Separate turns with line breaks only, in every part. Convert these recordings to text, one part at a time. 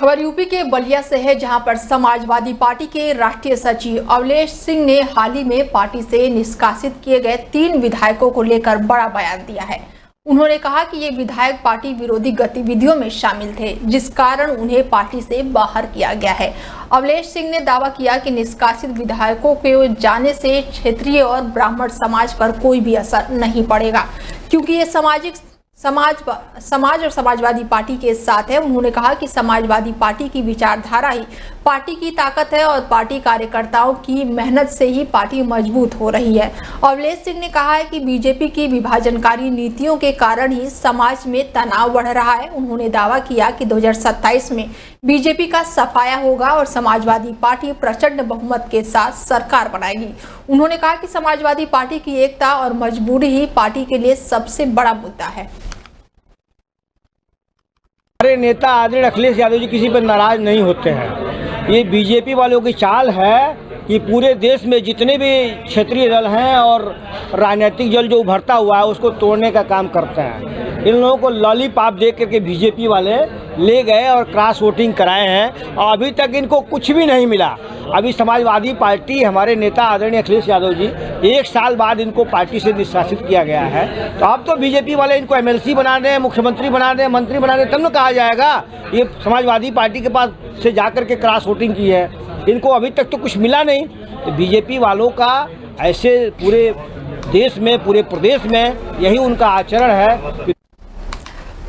खबर यूपी के बलिया से है, जहां पर समाजवादी पार्टी के राष्ट्रीय सचिव अवलेश सिंह ने हाल ही में पार्टी से निष्कासित किए गए 3 विधायकों को लेकर बड़ा बयान दिया है। उन्होंने कहा कि ये विधायक पार्टी विरोधी गतिविधियों में शामिल थे, जिस कारण उन्हें पार्टी से बाहर किया गया है। अवलेश सिंह ने दावा किया कि निष्कासित विधायकों के जाने से क्षेत्रीय और ब्राह्मण समाज पर कोई भी असर नहीं पड़ेगा, क्योंकि ये समाज और समाजवादी पार्टी के साथ है। उन्होंने कहा कि समाजवादी पार्टी की विचारधारा ही पार्टी की ताकत है और पार्टी कार्यकर्ताओं की मेहनत से ही पार्टी मजबूत हो रही है। अवलेश सिंह ने कहा है कि बीजेपी की विभाजनकारी नीतियों के कारण ही समाज में तनाव बढ़ रहा है। उन्होंने दावा किया कि 2027 में बीजेपी का सफाया होगा और समाजवादी पार्टी प्रचंड बहुमत के साथ सरकार बनाएगी। उन्होंने कहा कि समाजवादी पार्टी की एकता और मजबूती ही पार्टी के लिए सबसे बड़ा मुद्दा है।
हमारे नेता आदरणीय अखिलेश यादव जी किसी पर नाराज नहीं होते हैं। ये बीजेपी वालों की चाल है कि पूरे देश में जितने भी क्षेत्रीय दल हैं और राजनीतिक दल जो उभरता हुआ है उसको तोड़ने का काम करते हैं। इन लोगों को लॉलीपॉप दे करके बीजेपी वाले ले गए और क्रॉस वोटिंग कराए हैं और अभी तक इनको कुछ भी नहीं मिला। अभी समाजवादी पार्टी, हमारे नेता आदरणीय अखिलेश यादव जी 1 साल बाद इनको पार्टी से निष्कासित किया गया है। तो अब तो बीजेपी वाले इनको एमएलसी बना दें, मुख्यमंत्री बना दें, मंत्री बना दें, तब न कहा जाएगा ये समाजवादी पार्टी के पास से जाकर के क्रॉस वोटिंग की है। इनको अभी तक तो कुछ मिला नहीं। तो बीजेपी वालों का ऐसे पूरे देश में, पूरे प्रदेश में यही उनका आचरण है।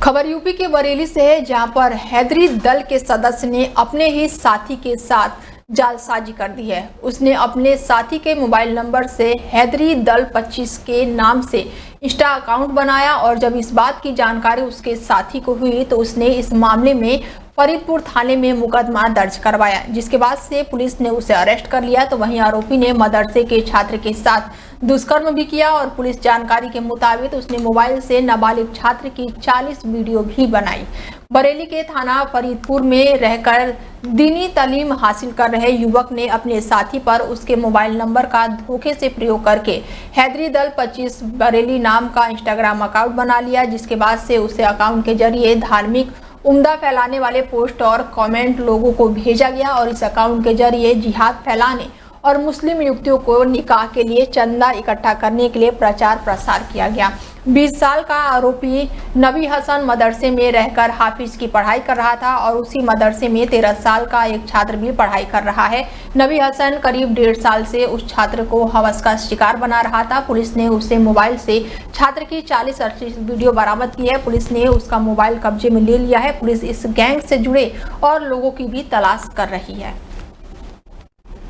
खबर यूपी के बरेली से है, जहां पर हैदरी दल के सदस्य ने अपने ही साथी के साथ जालसाजी कर दी है। उसने अपने साथी के मोबाइल नंबर से हैदरी दल 25 के नाम से इंस्टा अकाउंट बनाया और जब इस बात की जानकारी उसके साथी को हुई तो उसने इस मामले में फरीदपुर थाने में मुकदमा दर्ज करवाया, जिसके बाद से पुलिस ने उसे अरेस्ट कर लिया। तो वहीं आरोपी ने मदरसे के छात्र के साथ दुष्कर्म भी किया और पुलिस जानकारी के मुताबिक उसने मोबाइल से नाबालिग छात्र की 40 वीडियो भी बनाई। बरेली के थाना फरीदपुर में रहकर दीनी तालीम हासिल कर रहे युवक ने अपने साथी पर उसके मोबाइल नंबर का धोखे से प्रयोग करके हैदरी दल 25 बरेली नाम का इंस्टाग्राम अकाउंट बना लिया, जिसके बाद से उसे अकाउंट के जरिए धार्मिक उम्दा फैलाने वाले पोस्ट और कमेंट लोगों को भेजा गया और इस अकाउंट के जरिए जिहाद फैलाने और मुस्लिम युवतियों को निकाह के लिए चंदा इकट्ठा करने के लिए प्रचार प्रसार किया गया। 20 साल का आरोपी नबी हसन मदरसे में रहकर हाफिज की पढ़ाई कर रहा था और उसी मदरसे में 13 साल का एक छात्र भी पढ़ाई कर रहा है। नबी हसन करीब 1.5 साल से उस छात्र को हवस का शिकार बना रहा था। पुलिस ने उससे मोबाइल से छात्र की 40-38 वीडियो बरामद की है। पुलिस ने उसका मोबाइल कब्जे में ले लिया है। पुलिस इस गैंग से जुड़े और लोगों की भी तलाश कर रही है।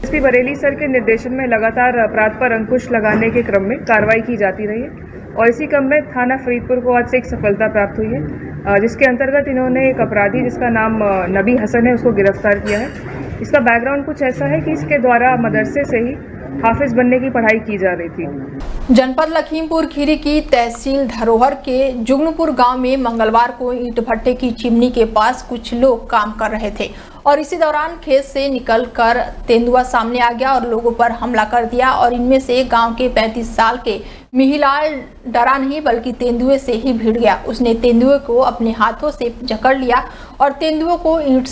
एसपी बरेली सर के निर्देशन में लगातार अपराध पर अंकुश लगाने के क्रम में कार्रवाई की जाती रही है और इसी क्रम में थाना फरीदपुर को आज से एक सफलता प्राप्त हुई है, जिसके अंतर्गत इन्होंने एक अपराधी जिसका नाम नबी हसन है उसको गिरफ्तार किया है। इसका बैकग्राउंड कुछ ऐसा है कि इसके द्वारा मदरसे से ही हाफिज बनने की पढ़ाई की जा रही थी।
जनपद लखीमपुर खीरी की तहसील धरोहर के जुगनपुर गांव में मंगलवार को ईंट भट्टे की चिमनी के पास कुछ लोग काम कर रहे थे और इसी दौरान खेत से निकलकर तेंदुआ सामने आ गया और लोगों पर हमला कर दिया और इनमें से गांव के 35 साल के मिहिलाल डरा नहीं बल्कि तेंदुए से ही भिड़ गया। उसने तेंदुए को अपने हाथों से जकड़ लिया और तेंदुए को ईंट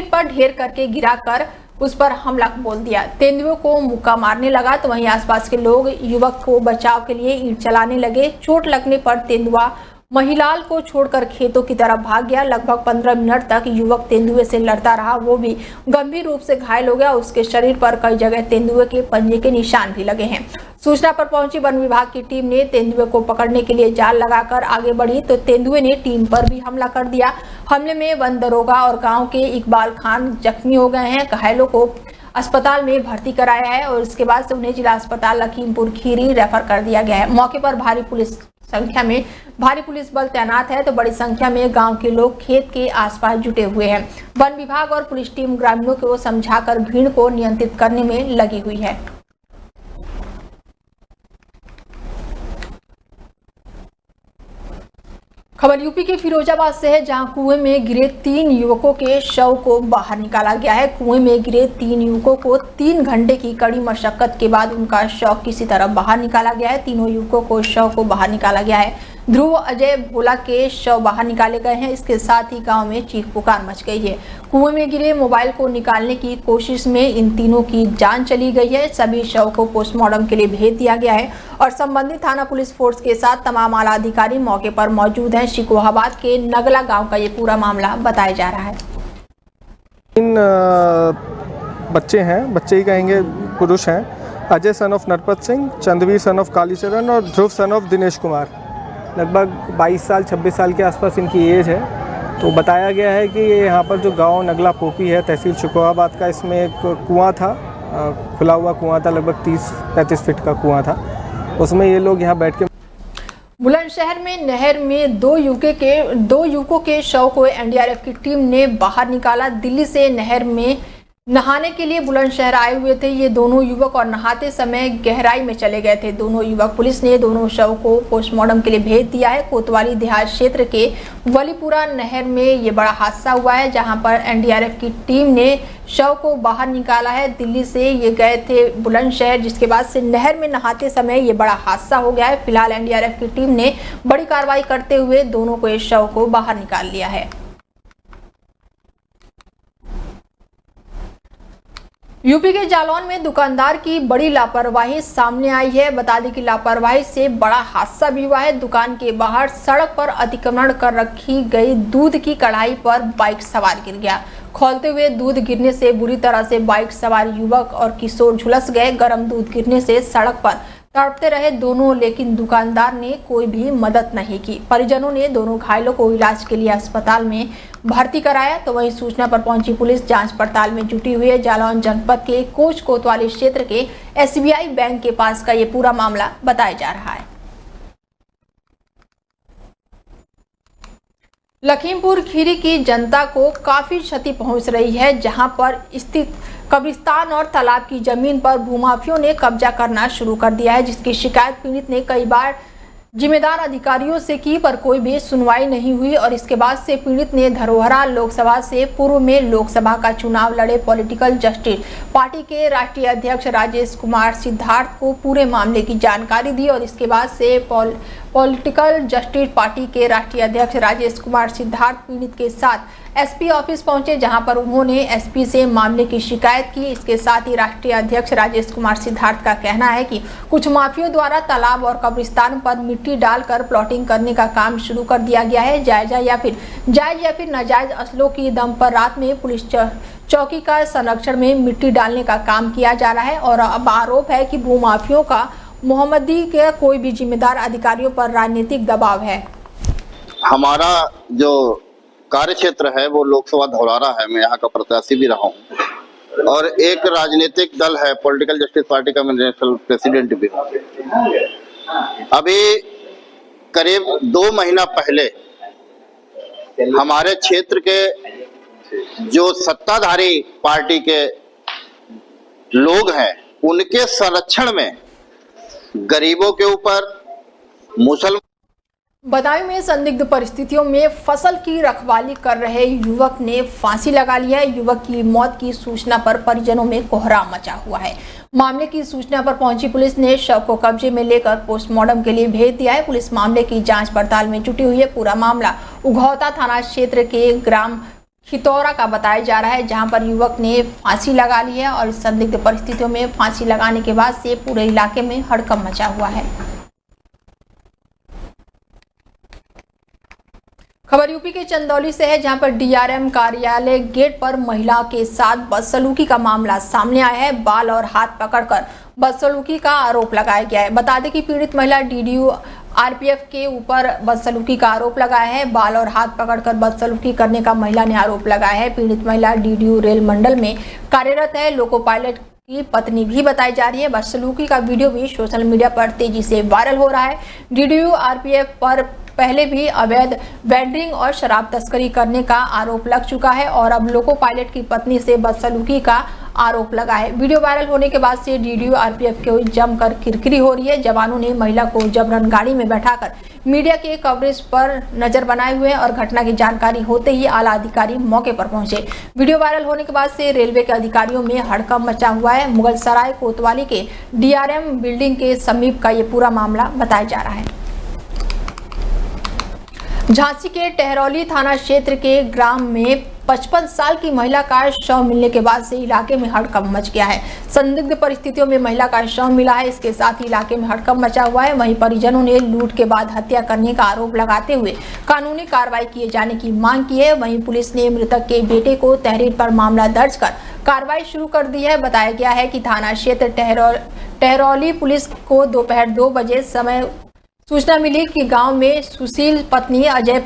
पर ढेर करके गिराकर उस पर हमला बोल दिया। तेंदुए को मुक्का मारने लगा तो वहीं आसपास के लोग युवक को बचाव के लिए ईंट चलाने लगे। चोट लगने पर तेंदुआ महिलाल को छोड़कर खेतों की तरफ भाग गया। लगभग 15 मिनट तक युवक तेंदुए से लड़ता रहा, वो भी गंभीर रूप से घायल हो गया। उसके शरीर पर कई जगह तेंदुए के पंजे के निशान भी लगे हैं। सूचना पर पहुंची वन विभाग की टीम ने तेंदुए को पकड़ने के लिए जाल लगाकर आगे बढ़ी तो तेंदुए ने टीम पर भी हमला कर दिया। हमले में वन दरोगा और गाँव के इकबाल खान जख्मी हो गए हैं। घायलों को अस्पताल में भर्ती कराया है और इसके बाद से उन्हें जिला अस्पताल लखीमपुर खीरी रेफर कर दिया गया है। मौके पर भारी पुलिस बल तैनात है तो बड़ी संख्या में गांव के लोग खेत के आसपास जुटे हुए हैं। वन विभाग और पुलिस टीम ग्रामीणों को समझाकर भीड़ को नियंत्रित करने में लगी हुई है। खबर यूपी के फिरोजाबाद से है, जहां कुएं में गिरे 3 युवकों के शव को बाहर निकाला गया है। कुएं में गिरे 3 युवकों को 3 घंटे की कड़ी मशक्कत के बाद उनका शव किसी तरह बाहर निकाला गया है। तीनों युवकों को शव को बाहर निकाला गया है। ध्रुव अजय भोला के शव बाहर निकाले गए हैं। इसके साथ ही गांव में चीख पुकार मच गई है। कुएं में गिरे मोबाइल को निकालने की कोशिश में इन तीनों की जान चली गई है। सभी शव को पोस्टमार्टम के लिए भेज दिया गया है और संबंधित थाना पुलिस फोर्स के साथ तमाम आला अधिकारी मौके पर मौजूद हैं। शिकोहाबाद के नगला गाँव का ये पूरा मामला बताया जा रहा है।
3 बच्चे हैं, बच्चे ही कहेंगे, पुरुष हैं। Ajay son of Narpat Singh, Chandraveer son of Kalicharan और ध्रुव सन ऑफ दिनेश कुमार। लगभग 22 साल 26 साल के आसपास इनकी एज है। तो बताया गया है कि यहाँ पर जो गांव नगला पोपी है, तहसील शिकोहाबाद का, इसमें एक कुआं था, खुला हुआ कुआं था, लगभग 30-35 फीट का कुआं था। उसमें ये लोग यहाँ बैठ के
बुलंदशहर में नहर में दो युवकों के शव को एनडीआरएफ की टीम ने बाहर निकाला। दिल्ली से नहर में नहाने के लिए बुलंदशहर आए हुए थे ये दोनों युवक और नहाते समय गहराई में चले गए थे दोनों युवक। पुलिस ने दोनों शव को पोस्टमार्टम के लिए भेज दिया है। कोतवाली देहात क्षेत्र के वलीपुरा नहर में ये बड़ा हादसा हुआ है, जहां पर एनडीआरएफ की टीम ने शव को बाहर निकाला है। दिल्ली से ये गए थे बुलंदशहर, जिसके बाद से नहर में नहाते समय ये बड़ा हादसा हो गया है। फिलहाल एनडीआरएफ की टीम ने बड़ी कार्रवाई करते हुए दोनों को इस शव को बाहर निकाल लिया है। यूपी के जालौन में दुकानदार की बड़ी लापरवाही सामने आई है। बता दें कि लापरवाही से बड़ा हादसा भी हुआ है। दुकान के बाहर सड़क पर अतिक्रमण कर रखी गई दूध की कढ़ाई पर बाइक सवार गिर गया। खौलते हुए दूध गिरने से बुरी तरह से बाइक सवार युवक और किशोर झुलस गए। गर्म दूध गिरने से सड़क पर तड़पते रहे दोनों, लेकिन दुकानदार ने कोई भी मदद नहीं की। परिजनों ने दोनों घायलों को इलाज के लिए अस्पताल में भर्ती कराया। तो वहीं सूचना पर पहुंची पुलिस जांच पड़ताल में जुटी हुई है। जालौन जनपद के कोच कोतवाली क्षेत्र के एसबीआई बैंक के पास का ये पूरा मामला बताया जा रहा है। लखीमपुर खीरी की जनता को काफी क्षति पहुंच रही है, जहां पर स्थित कब्रिस्तान और तालाब की जमीन पर भूमाफियों ने कब्जा करना शुरू कर दिया है, जिसकी शिकायत पीड़ित ने कई बार जिम्मेदार अधिकारियों से की, पर कोई भी सुनवाई नहीं हुई। और इसके बाद से पीड़ित ने धरोहरा लोकसभा से पूर्व में लोकसभा का चुनाव लड़े पॉलिटिकल जस्टिस पार्टी के राष्ट्रीय अध्यक्ष राजेश कुमार सिद्धार्थ को पूरे मामले की जानकारी दी। और इसके बाद से पॉलिटिकल जस्टिस पार्टी के राष्ट्रीय अध्यक्ष राजेश कुमार सिद्धार्थ पीड़ित के साथ एसपी ऑफिस पहुंचे, जहां पर उन्होंने एसपी से मामले की शिकायत की। इसके साथ ही राष्ट्रीय अध्यक्ष राजेश कुमार सिद्धार्थ का कहना है कि कुछ माफियों द्वारा तालाब और कब्रिस्तान पर मिट्टी डालकर प्लॉटिंग करने का काम शुरू कर दिया गया है। जायज या फिर नाजायज असलों की दम पर रात में पुलिस चौकी का संरक्षण में मिट्टी डालने का काम किया जा रहा है। और अब आरोप है कि भूमाफियों का मोहम्मदी के कोई भी जिम्मेदार अधिकारियों पर राजनीतिक दबाव है।
हमारा जो कार्य क्षेत्र है वो लोकसभा धौलारा है। मैं यहाँ का प्रत्याशी भी रहा हूँ और एक राजनीतिक दल है पॉलिटिकल जस्टिस पार्टी का मैं नेशनल प्रेसिडेंट भी हूँ। अभी करीब 2 महीना पहले हमारे क्षेत्र के जो सत्ताधारी पार्टी के लोग हैं उनके संरक्षण में गरीबों के ऊपर मुसलमान
बदायूं में संदिग्ध परिस्थितियों में फसल की रखवाली कर रहे युवक ने फांसी लगा लिया है। युवक की मौत की सूचना पर परिजनों में कोहराम मचा हुआ है। मामले की सूचना पर पहुंची पुलिस ने शव को कब्जे में लेकर पोस्टमार्टम के लिए भेज दिया है। पुलिस मामले की जांच पड़ताल में जुटी हुई है। पूरा मामला उघौता थाना क्षेत्र के ग्राम खितौरा का बताया जा रहा है, जहां पर युवक ने फांसी लगा ली है। और इस संदिग्ध परिस्थितियों में फांसी लगाने के बाद से पूरे इलाके में हड़कंप मचा हुआ है। खबर यूपी के चंदौली से है, जहां पर डीआरएम कार्यालय गेट पर महिला के साथ बदसलूकी का मामला सामने आया है। बाल और हाथ पकड़कर बदसलूकी का आरोप लगाया गया है। बता दें कि पीड़ित महिला डीडीयू आरपीएफ के ऊपर बदसलूकी का आरोप लगाया है। बाल और हाथ पकड़कर बदसलूकी करने का महिला ने आरोप लगाया है। पीड़ित महिला डीडीयू रेल मंडल में कार्यरत है। लोको पायलट की पत्नी भी बताई जा रही है। बदसलूकी का वीडियो भी सोशल मीडिया पर तेजी से वायरल हो रहा है। डीडीयू आरपीएफ पर पहले भी अवैध वेंडरिंग और शराब तस्करी करने का आरोप लग चुका है और अब लोको पायलट की पत्नी से बदसलूकी का आरोप लगा है। वीडियो वायरल होने के बाद से डीडीयू आरपीएफ के जमकर किरकिरी हो रही है। जवानों ने महिला को जबरन गाड़ी में बैठाकर मीडिया के कवरेज पर नजर बनाए हुए और घटना की जानकारी होते ही आला अधिकारी मौके पर पहुंचे। वीडियो वायरल होने के बाद से रेलवे के अधिकारियों में हड़कंप मचा हुआ है। मुगल सराय कोतवाली के डीआरएम बिल्डिंग के समीप का ये पूरा मामला बताया जा रहा है। झांसी के टहरौली थाना क्षेत्र के ग्राम में 55 साल की महिला का शव मिलने के बाद से इलाके में हड़कंप मच गया है। संदिग्ध परिस्थितियों में महिला का शव मिला है, इसके साथ ही इलाके में हड़कंप मचा हुआ है। वहीं परिजनों ने लूट के बाद हत्या करने का आरोप लगाते हुए कानूनी कार्रवाई किए जाने की मांग की है। वहीं पुलिस ने मृतक के बेटे को तहरीर पर मामला दर्ज कर कार्रवाई शुरू कर दी है। बताया गया है कि थाना क्षेत्र टहरौली पुलिस को दोपहर 2 बजे समय सूचना मिली कि गांव में सुशील पत्नी अजय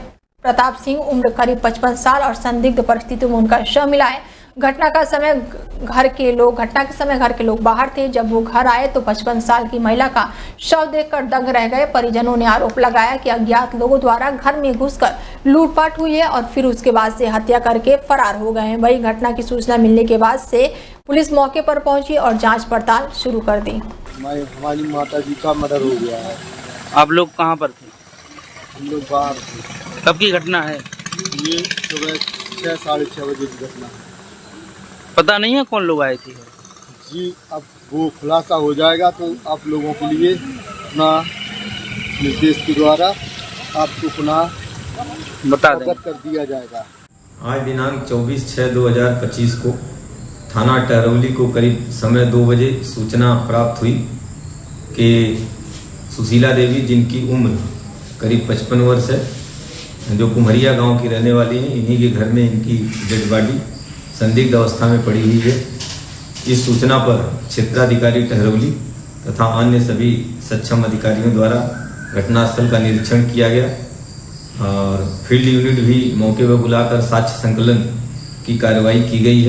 प्रताप सिंह उम्र करीब 55 साल और संदिग्ध परिस्थितियों में उनका शव मिला है। घटना के समय घर के लोग बाहर थे। जब वो घर आए तो 55 साल की महिला का शव देखकर दंग रह गए। परिजनों ने आरोप लगाया कि अज्ञात लोगों द्वारा घर में घुसकर लूटपाट हुई है और फिर उसके बाद से हत्या करके फरार हो गए हैं। वही घटना की सूचना मिलने के बाद से पुलिस मौके पर पहुंची और जाँच पड़ताल शुरू कर दी।
हमारी माता जी का मर्डर हो गया है।
आप लोग कहाँ पर थे?
हम लोग बाहर थे।
कब की घटना है?
ये सुबह 6 साढ़े 6 बजे की घटना है।
पता नहीं है कौन लोग आए थे?
जी अब वो खुलासा हो जाएगा तो आप लोगों के लिए अपना निर्देश के द्वारा आपको पुनः
बता दें
अवगत कर दिया जाएगा।
आज दिनांक 24/6/2025 को थाना टहरौली को करीब समय 2 बजे सूचना प्राप्त हुई कि सुशीला देवी, जिनकी उम्र करीब 55 वर्ष है, जो कुम्हरिया गांव की रहने वाली हैं, इन्हीं के घर में इनकी डेड बॉडी संदिग्ध अवस्था में पड़ी हुई है। इस सूचना पर क्षेत्राधिकारी टहरौली तथा अन्य सभी सक्षम अधिकारियों द्वारा घटनास्थल का निरीक्षण किया गया और फील्ड यूनिट भी मौके पर बुलाकर साक्ष्य संकलन की कार्रवाई की गई है।